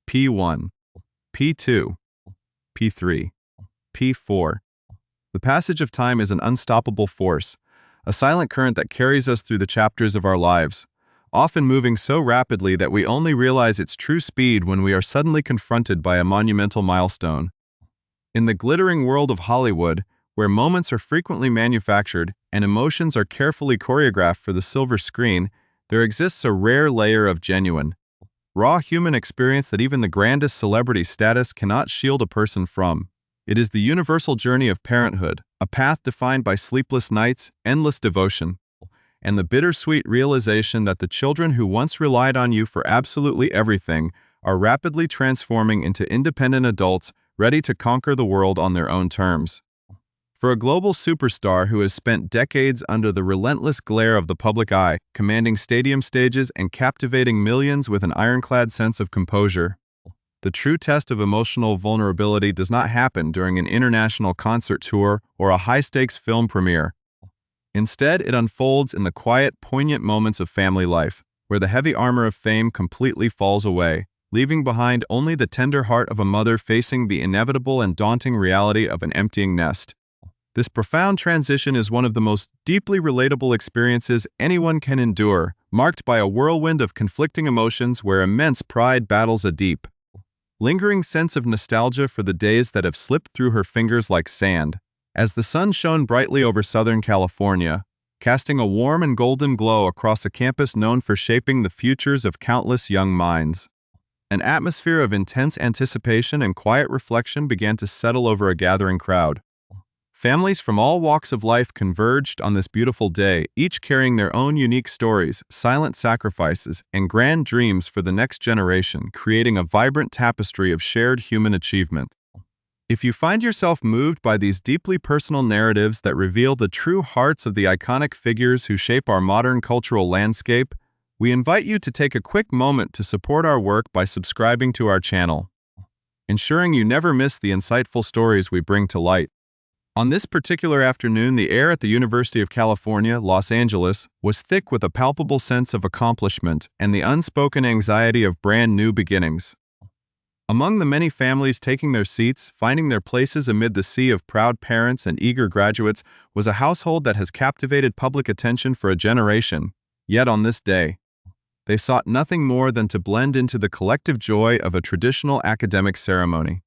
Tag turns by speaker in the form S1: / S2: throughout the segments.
S1: P1, P2, P3, P4. The passage of time is an unstoppable force, a silent current that carries us through the chapters of our lives, often moving so rapidly that we only realize its true speed when we are suddenly confronted by a monumental milestone. In the glittering world of Hollywood, where moments are frequently manufactured and emotions are carefully choreographed for the silver screen, there exists a rare layer of genuine, raw human experience that even the grandest celebrity status cannot shield a person from. It is the universal journey of parenthood, a path defined by sleepless nights, endless devotion, and the bittersweet realization that the children who once relied on you for absolutely everything are rapidly transforming into independent adults ready to conquer the world on their own terms. For a global superstar who has spent decades under the relentless glare of the public eye, commanding stadium stages and captivating millions with an ironclad sense of composure, the true test of emotional vulnerability does not happen during an international concert tour or a high-stakes film premiere. Instead, it unfolds in the quiet, poignant moments of family life, where the heavy armor of fame completely falls away, leaving behind only the tender heart of a mother facing the inevitable and daunting reality of an emptying nest. This profound transition is one of the most deeply relatable experiences anyone can endure, marked by a whirlwind of conflicting emotions where immense pride battles a deep, lingering sense of nostalgia for the days that have slipped through her fingers like sand. As the sun shone brightly over Southern California, casting a warm and golden glow across a campus known for shaping the futures of countless young minds, an atmosphere of intense anticipation and quiet reflection began to settle over a gathering crowd. Families from all walks of life converged on this beautiful day, each carrying their own unique stories, silent sacrifices, and grand dreams for the next generation, creating a vibrant tapestry of shared human achievement. If you find yourself moved by these deeply personal narratives that reveal the true hearts of the iconic figures who shape our modern cultural landscape, we invite you to take a quick moment to support our work by subscribing to our channel, ensuring you never miss the insightful stories we bring to light. On this particular afternoon, the air at the University of California, Los Angeles, was thick with a palpable sense of accomplishment and the unspoken anxiety of brand new beginnings. Among the many families taking their seats, finding their places amid the sea of proud parents and eager graduates, was a household that has captivated public attention for a generation. Yet on this day, they sought nothing more than to blend into the collective joy of a traditional academic ceremony.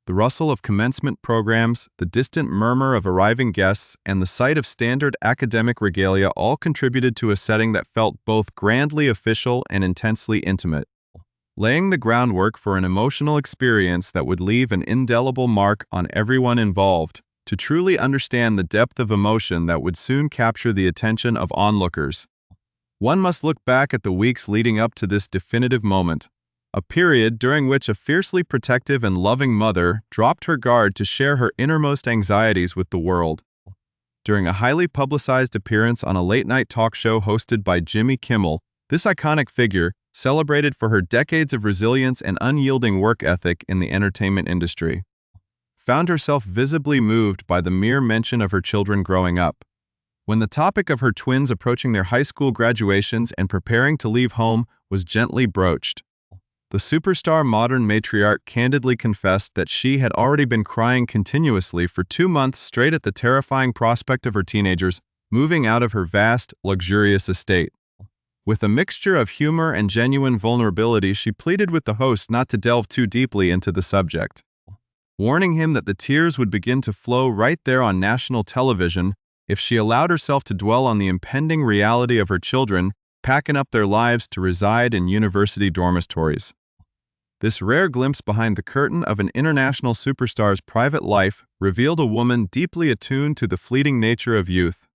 S1: The rustle of commencement programs, the distant murmur of arriving guests, and the sight of standard academic regalia all contributed to a setting that felt both grandly official and intensely intimate, laying the groundwork for an emotional experience that would leave an indelible mark on everyone involved. To truly understand the depth of emotion that would soon capture the attention of onlookers, one must look back at the weeks leading up to this definitive moment, a period during which a fiercely protective and loving mother dropped her guard to share her innermost anxieties with the world. During a highly publicized appearance on a late-night talk show hosted by Jimmy Kimmel, this iconic figure, celebrated for her decades of resilience and unyielding work ethic in the entertainment industry, found herself visibly moved by the mere mention of her children growing up. When the topic of her twins approaching their high school graduations and preparing to leave home was gently broached, the superstar modern matriarch candidly confessed that she had already been crying continuously for 2 months straight at the terrifying prospect of her teenagers moving out of her vast, luxurious estate. With a mixture of humor and genuine vulnerability, she pleaded with the host not to delve too deeply into the subject, warning him that the tears would begin to flow right there on national television if she allowed herself to dwell on the impending reality of her children packing up their lives to reside in university dormitories. This rare glimpse behind the curtain of an international superstar's private life revealed a woman deeply attuned to the fleeting nature of youth,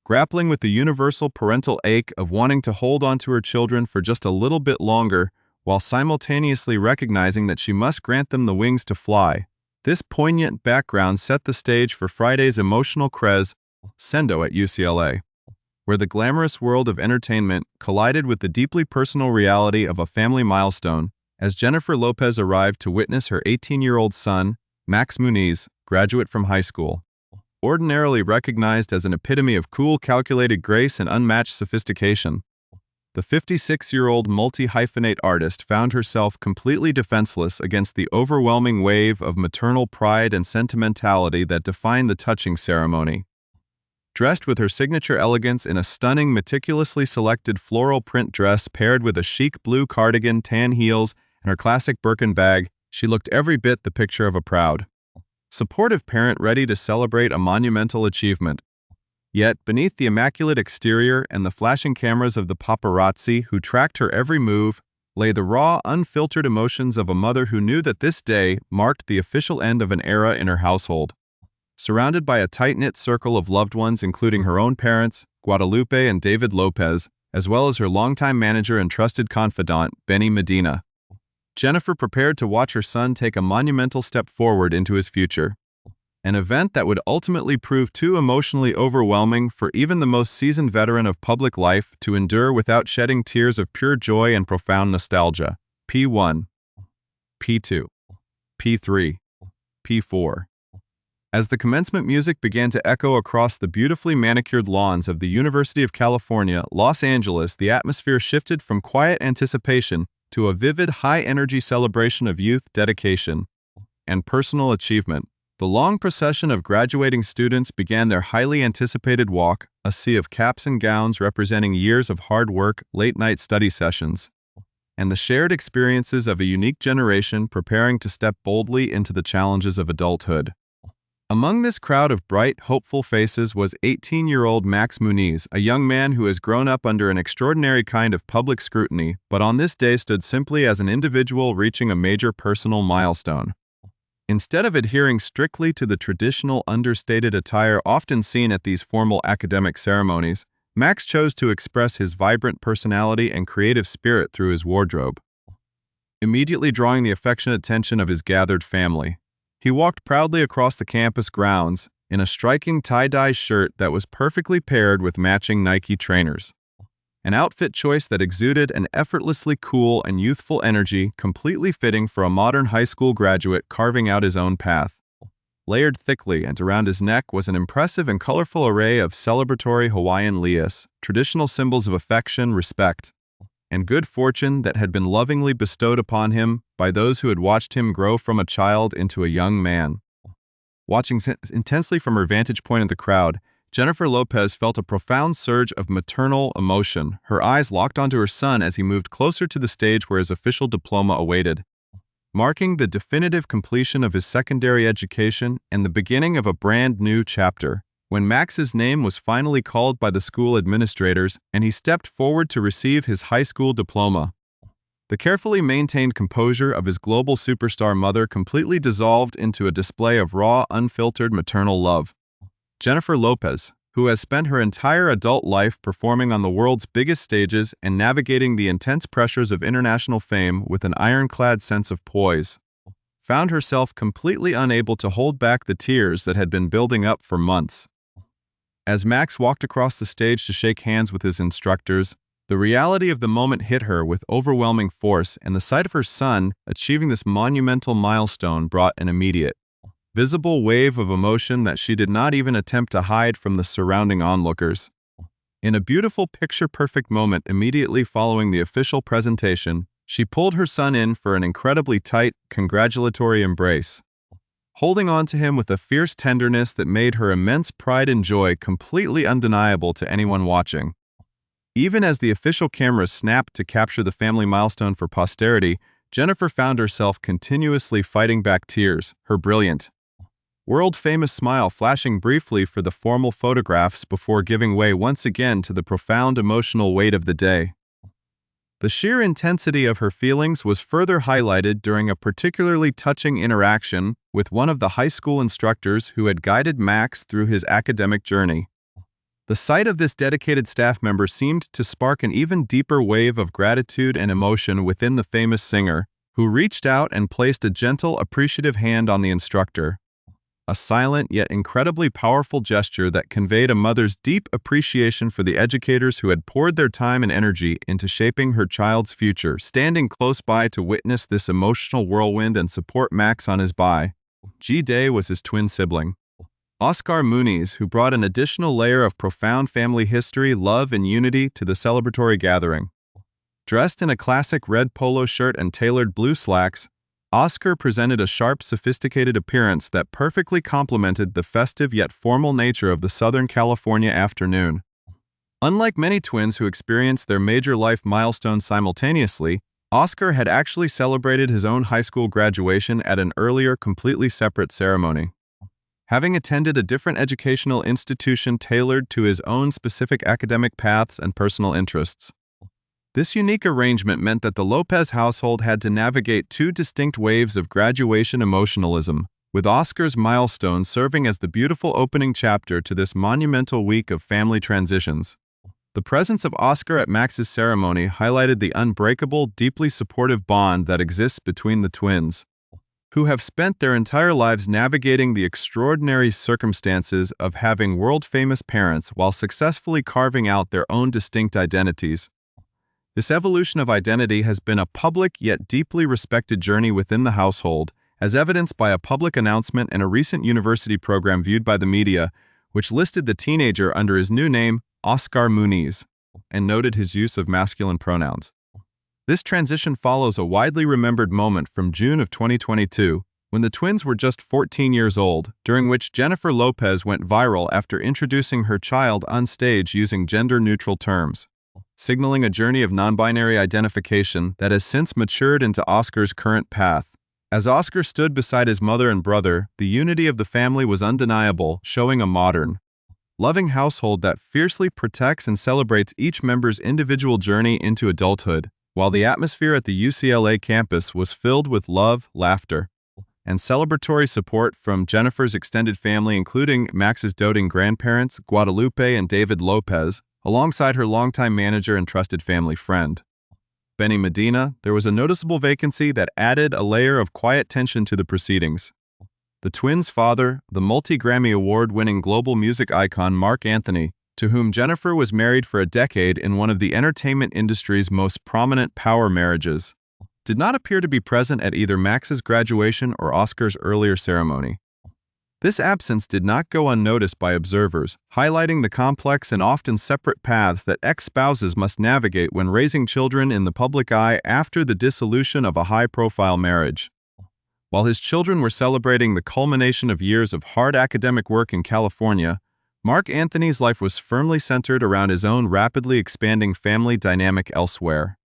S1: grappling with the universal parental ache of wanting to hold on to her children for just a little bit longer, while simultaneously recognizing that she must grant them the wings to fly. This poignant background set the stage for Friday's emotional crescendo at UCLA, where the glamorous world of entertainment collided with the deeply personal reality of a family milestone, as Jennifer Lopez arrived to witness her 18-year-old son, Marc Muniz, graduate from high school. Ordinarily recognized as an epitome of cool, calculated grace and unmatched sophistication, The 56-year-old multi-hyphenate artist found herself completely defenseless against the overwhelming wave of maternal pride and sentimentality that defined the touching ceremony. Dressed with her signature elegance in a stunning, meticulously selected floral print dress paired with a chic blue cardigan, tan heels, and her classic Birkin bag, she looked every bit the picture of a proud, supportive parent ready to celebrate a monumental achievement. Yet, beneath the immaculate exterior and the flashing cameras of the paparazzi who tracked her every move, lay the raw, unfiltered emotions of a mother who knew that this day marked the official end of an era in her household. Surrounded by a tight-knit circle of loved ones including her own parents, Guadalupe and David Lopez, as well as her longtime manager and trusted confidant, Benny Medina, Jennifer prepared to watch her son take a monumental step forward into his future. An event that would ultimately prove too emotionally overwhelming for even the most seasoned veteran of public life to endure without shedding tears of pure joy and profound nostalgia. P1, P2, P3, P4. As the commencement music began to echo across the beautifully manicured lawns of the University of California, Los Angeles, the atmosphere shifted from quiet anticipation to a vivid, high-energy celebration of youth, dedication, and personal achievement. The long procession of graduating students began their highly anticipated walk, a sea of caps and gowns representing years of hard work, late-night study sessions, and the shared experiences of a unique generation preparing to step boldly into the challenges of adulthood. Among this crowd of bright, hopeful faces was 18-year-old Marc Muniz, a young man who has grown up under an extraordinary kind of public scrutiny, but on this day stood simply as an individual reaching a major personal milestone. Instead of adhering strictly to the traditional understated attire often seen at these formal academic ceremonies, Max chose to express his vibrant personality and creative spirit through his wardrobe, immediately drawing the affectionate attention of his gathered family. He walked proudly across the campus grounds in a striking tie-dye shirt that was perfectly paired with matching Nike trainers. An outfit choice that exuded an effortlessly cool and youthful energy, completely fitting for a modern high school graduate carving out his own path. Layered thickly and around his neck was an impressive and colorful array of celebratory Hawaiian leis, traditional symbols of affection, respect, and good fortune that had been lovingly bestowed upon him by those who had watched him grow from a child into a young man. Watching intensely from her vantage point in the crowd, Jennifer Lopez felt a profound surge of maternal emotion, her eyes locked onto her son as he moved closer to the stage where his official diploma awaited, marking the definitive completion of his secondary education and the beginning of a brand new chapter. When Max's name was finally called by the school administrators and he stepped forward to receive his high school diploma, the carefully maintained composure of his global superstar mother completely dissolved into a display of raw, unfiltered maternal love. Jennifer Lopez, who has spent her entire adult life performing on the world's biggest stages and navigating the intense pressures of international fame with an ironclad sense of poise, found herself completely unable to hold back the tears that had been building up for months. As Max walked across the stage to shake hands with his instructors, the reality of the moment hit her with overwhelming force, and the sight of her son achieving this monumental milestone brought an immediate, visible wave of emotion that she did not even attempt to hide from the surrounding onlookers. In a beautiful picture-perfect moment immediately following the official presentation, she pulled her son in for an incredibly tight, congratulatory embrace, holding on to him with a fierce tenderness that made her immense pride and joy completely undeniable to anyone watching. Even as the official cameras snapped to capture the family milestone for posterity, Jennifer found herself continuously fighting back tears, her brilliant, world-famous smile flashing briefly for the formal photographs before giving way once again to the profound emotional weight of the day. The sheer intensity of her feelings was further highlighted during a particularly touching interaction with one of the high school instructors who had guided Max through his academic journey. The sight of this dedicated staff member seemed to spark an even deeper wave of gratitude and emotion within the famous singer, who reached out and placed a gentle, appreciative hand on the instructor. A silent yet incredibly powerful gesture that conveyed a mother's deep appreciation for the educators who had poured their time and energy into shaping her child's future. Standing close by to witness this emotional whirlwind and support Max on his G-Day was his twin sibling, Oskar Muniz, who brought an additional layer of profound family history, love, and unity to the celebratory gathering. Dressed in a classic red polo shirt and tailored blue slacks, Oskar presented a sharp, sophisticated appearance that perfectly complemented the festive yet formal nature of the Southern California afternoon. Unlike many twins who experienced their major life milestones simultaneously, Oskar had actually celebrated his own high school graduation at an earlier, completely separate ceremony. Having attended a different educational institution tailored to his own specific academic paths and personal interests. This unique arrangement meant that the Lopez household had to navigate two distinct waves of graduation emotionalism, with Oskar's milestone serving as the beautiful opening chapter to this monumental week of family transitions. The presence of Oskar at Max's ceremony highlighted the unbreakable, deeply supportive bond that exists between the twins, who have spent their entire lives navigating the extraordinary circumstances of having world-famous parents while successfully carving out their own distinct identities. This evolution of identity has been a public yet deeply respected journey within the household, as evidenced by a public announcement and a recent university program viewed by the media, which listed the teenager under his new name, Oskar Muniz, and noted his use of masculine pronouns. This transition follows a widely remembered moment from June of 2022, when the twins were just 14 years old, during which Jennifer Lopez went viral after introducing her child on stage using gender-neutral terms, signaling a journey of non-binary identification that has since matured into Oskar's current path. As Oskar stood beside his mother and brother, the unity of the family was undeniable, showing a modern, loving household that fiercely protects and celebrates each member's individual journey into adulthood, while the atmosphere at the UCLA campus was filled with love, laughter, and celebratory support from Jennifer's extended family, including Max's doting grandparents, Guadalupe and David Lopez, alongside her longtime manager and trusted family friend, Benny Medina. There was a noticeable vacancy that added a layer of quiet tension to the proceedings. The twins' father, the multi-Grammy Award-winning global music icon Marc Anthony, to whom Jennifer was married for a decade in one of the entertainment industry's most prominent power marriages, did not appear to be present at either Max's graduation or Oskar's earlier ceremony. This absence did not go unnoticed by observers, highlighting the complex and often separate paths that ex-spouses must navigate when raising children in the public eye after the dissolution of a high-profile marriage. While his children were celebrating the culmination of years of hard academic work in California, Marc Anthony's life was firmly centered around his own rapidly expanding family dynamic elsewhere.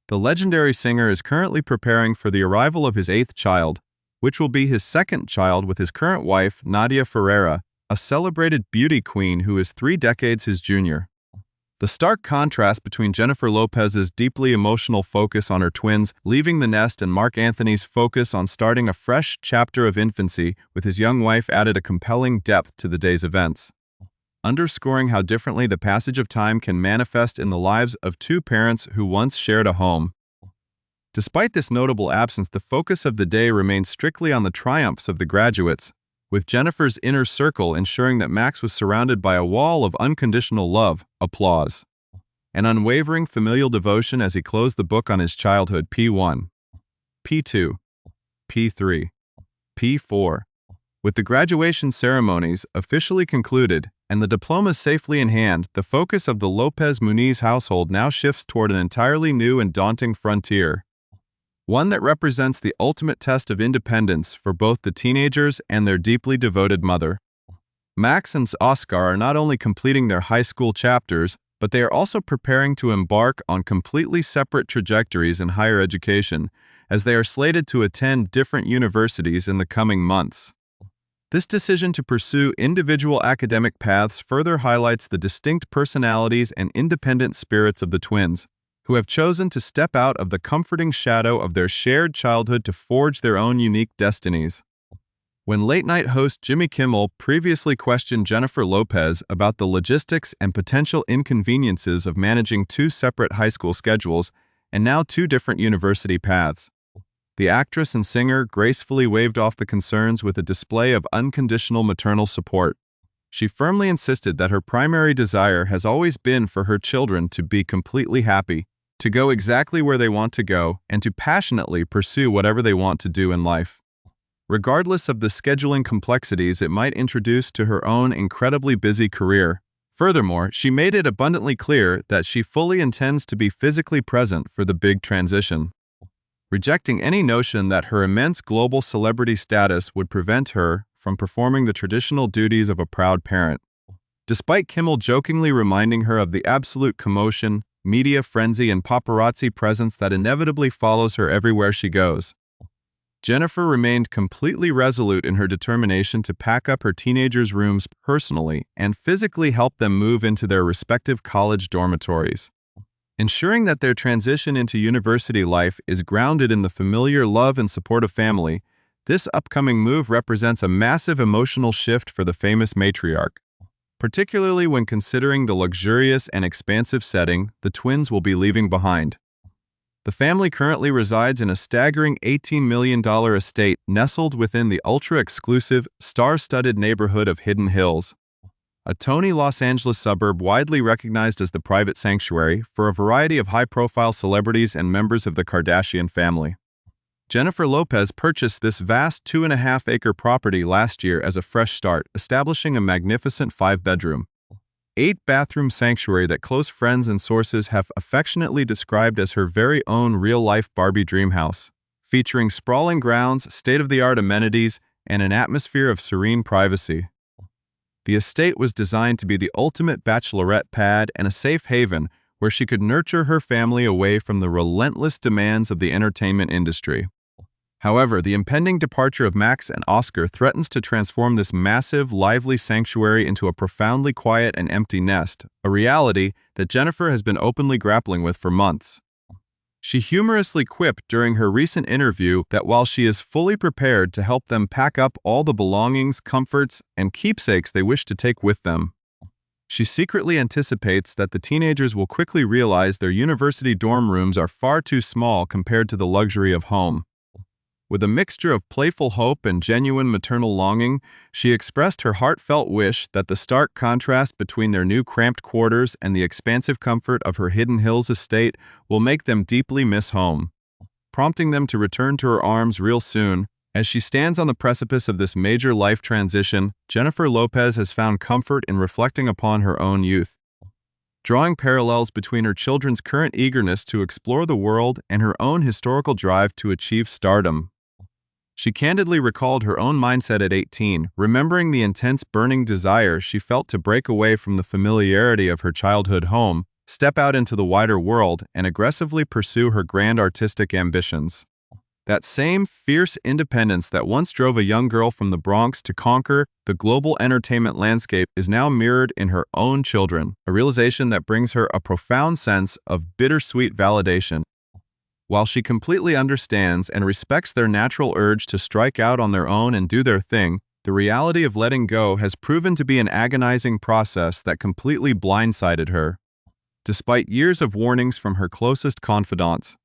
S1: The legendary singer is currently preparing for the arrival of his 8th child, which will be his 2nd child with his current wife, Nadia Ferreira, a celebrated beauty queen who is 3 decades his junior. The stark contrast between Jennifer Lopez's deeply emotional focus on her twins leaving the nest and Marc Anthony's focus on starting a fresh chapter of infancy with his young wife added a compelling depth to the day's events, underscoring how differently the passage of time can manifest in the lives of two parents who once shared a home. Despite this notable absence, the focus of the day remained strictly on the triumphs of the graduates, with Jennifer's inner circle ensuring that Max was surrounded by a wall of unconditional love, applause, and unwavering familial devotion as he closed the book on his childhood. P1, P2, P3, P4. With the graduation ceremonies officially concluded and the diplomas safely in hand, the focus of the Lopez-Muniz household now shifts toward an entirely new and daunting frontier, one that represents the ultimate test of independence for both the teenagers and their deeply devoted mother. Max and Oskar are not only completing their high school chapters, but they are also preparing to embark on completely separate trajectories in higher education, as they are slated to attend different universities in the coming months. This decision to pursue individual academic paths further highlights the distinct personalities and independent spirits of the twins, who have chosen to step out of the comforting shadow of their shared childhood to forge their own unique destinies. When late-night host Jimmy Kimmel previously questioned Jennifer Lopez about the logistics and potential inconveniences of managing two separate high school schedules and now two different university paths, the actress and singer gracefully waved off the concerns with a display of unconditional maternal support. She firmly insisted that her primary desire has always been for her children to be completely happy, to go exactly where they want to go, and to passionately pursue whatever they want to do in life, regardless of the scheduling complexities it might introduce to her own incredibly busy career. Furthermore, she made it abundantly clear that she fully intends to be physically present for the big transition, rejecting any notion that her immense global celebrity status would prevent her from performing the traditional duties of a proud parent. Despite Kimmel jokingly reminding her of the absolute commotion, media frenzy, and paparazzi presence that inevitably follows her everywhere she goes, Jennifer remained completely resolute in her determination to pack up her teenagers' rooms personally and physically help them move into their respective college dormitories. Ensuring that their transition into university life is grounded in the familiar love and support of family, this upcoming move represents a massive emotional shift for the famous matriarch, particularly when considering the luxurious and expansive setting the twins will be leaving behind. The family currently resides in a staggering $18 million estate nestled within the ultra-exclusive, star-studded neighborhood of Hidden Hills, a tony Los Angeles suburb widely recognized as the private sanctuary for a variety of high-profile celebrities and members of the Kardashian family. Jennifer Lopez purchased this vast 2.5-acre property last year as a fresh start, establishing a magnificent 5-bedroom, 8-bathroom sanctuary that close friends and sources have affectionately described as her very own real-life Barbie dream house, featuring sprawling grounds, state-of-the-art amenities, and an atmosphere of serene privacy. The estate was designed to be the ultimate bachelorette pad and a safe haven where she could nurture her family away from the relentless demands of the entertainment industry. However, the impending departure of Max and Oskar threatens to transform this massive, lively sanctuary into a profoundly quiet and empty nest, a reality that Jennifer has been openly grappling with for months. She humorously quipped during her recent interview that while she is fully prepared to help them pack up all the belongings, comforts, and keepsakes they wish to take with them, she secretly anticipates that the teenagers will quickly realize their university dorm rooms are far too small compared to the luxury of home. With a mixture of playful hope and genuine maternal longing, she expressed her heartfelt wish that the stark contrast between their new cramped quarters and the expansive comfort of her Hidden Hills estate will make them deeply miss home, prompting them to return to her arms real soon. As she stands on the precipice of this major life transition, Jennifer Lopez has found comfort in reflecting upon her own youth, drawing parallels between her children's current eagerness to explore the world and her own historical drive to achieve stardom. She candidly recalled her own mindset at 18, remembering the intense burning desire she felt to break away from the familiarity of her childhood home, step out into the wider world, and aggressively pursue her grand artistic ambitions. That same fierce independence that once drove a young girl from the Bronx to conquer the global entertainment landscape is now mirrored in her own children, a realization that brings her a profound sense of bittersweet validation. While she completely understands and respects their natural urge to strike out on their own and do their thing, the reality of letting go has proven to be an agonizing process that completely blindsided her. Despite years of warnings from her closest confidants,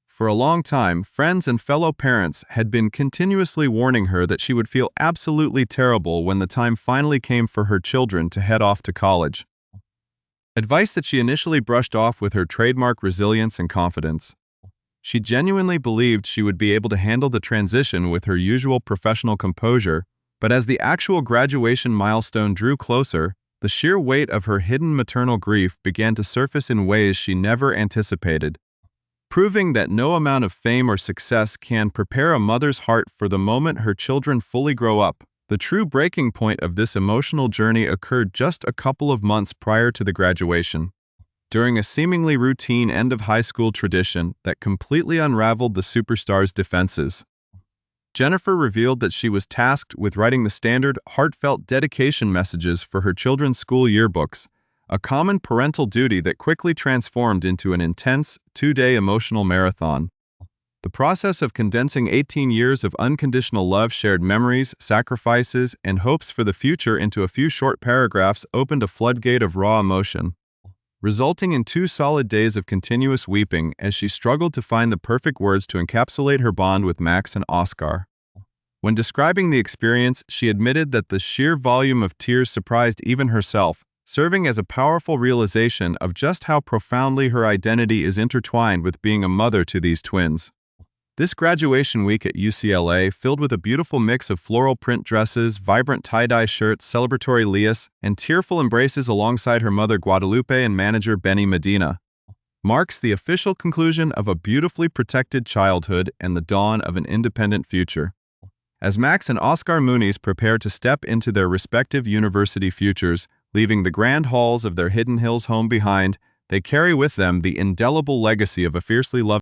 S1: for a long time, friends and fellow parents had been continuously warning her that she would feel absolutely terrible when the time finally came for her children to head off to college. Advice that she initially brushed off with her trademark resilience and confidence. She genuinely believed she would be able to handle the transition with her usual professional composure, but as the actual graduation milestone drew closer, the sheer weight of her hidden maternal grief began to surface in ways she never anticipated, proving that no amount of fame or success can prepare a mother's heart for the moment her children fully grow up. The true breaking point of this emotional journey occurred just a couple of months prior to the graduation, during a seemingly routine end-of-high school tradition that completely unraveled the superstar's defenses. Jennifer revealed that she was tasked with writing the standard, heartfelt dedication messages for her children's school yearbooks, a common parental duty that quickly transformed into an intense, 2-day emotional marathon. The process of condensing 18 years of unconditional love, shared memories, sacrifices, and hopes for the future into a few short paragraphs opened a floodgate of raw emotion, resulting in 2 solid days of continuous weeping as she struggled to find the perfect words to encapsulate her bond with Max and Oskar. When describing the experience, she admitted that the sheer volume of tears surprised even herself, serving as a powerful realization of just how profoundly her identity is intertwined with being a mother to these twins. This graduation week at UCLA, filled with a beautiful mix of floral print dresses, vibrant tie-dye shirts, celebratory leis, and tearful embraces alongside her mother Guadalupe and manager Benny Medina, marks the official conclusion of a beautifully protected childhood and the dawn of an independent future. As Max and Oskar Muniz prepare to step into their respective university futures, leaving the grand halls of their Hidden Hills home behind, they carry with them the indelible legacy of a fiercely loved